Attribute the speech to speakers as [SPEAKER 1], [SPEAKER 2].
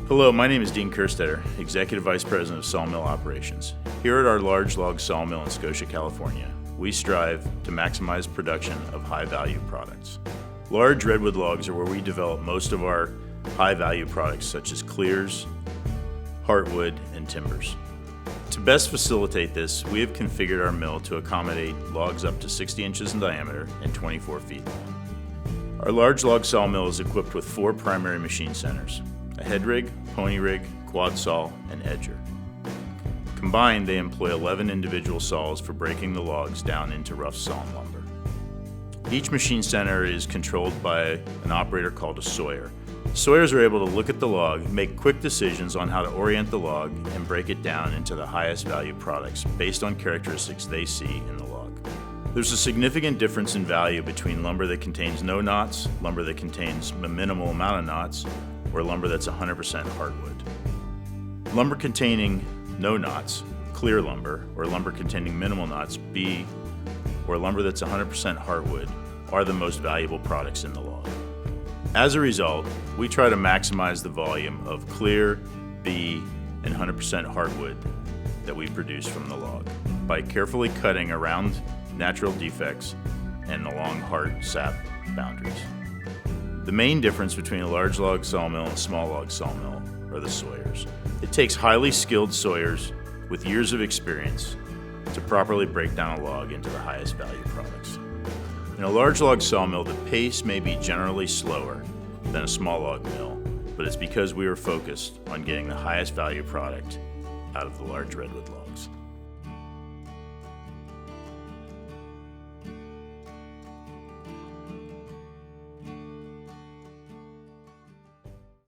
[SPEAKER 1] Hello, my name is Dean Kerstetter, Executive Vice President of Sawmill Operations. Here at our large log sawmill in Scotia, California, we strive to maximize production of high-value products. Large redwood logs are where we develop most of our high-value products such as clears, heartwood, and timbers. To best facilitate this, we have configured our mill to accommodate logs up to 60 inches in diameter and 24 feet long. Our large log sawmill is equipped with 4 primary machine centers: a head rig, pony rig, quad saw, and edger. Combined, they employ 11 individual saws for breaking the logs down into rough sawn lumber. Each machine center is controlled by an operator called a sawyer. Sawyers are able to look at the log, make quick decisions on how to orient the log, and break it down into the highest value products based on characteristics they see in the log. There's a significant difference in value between lumber that contains no knots, lumber that contains a minimal amount of knots, or lumber that's 100% hardwood. Lumber containing no knots, clear lumber, or lumber containing minimal knots, B, or lumber that's 100% hardwood, are the most valuable products in the log. As a result, we try to maximize the volume of clear, B, and 100% hardwood that we produce from the log by carefully cutting around natural defects and along hard sap boundaries. The main difference between a large log sawmill and a small log sawmill are the sawyers. It takes highly skilled sawyers with years of experience to properly break down a log into the highest value products. In a large log sawmill, the pace may be generally slower than a small log mill, but it's because we are focused on getting the highest value product out of the large redwood logs.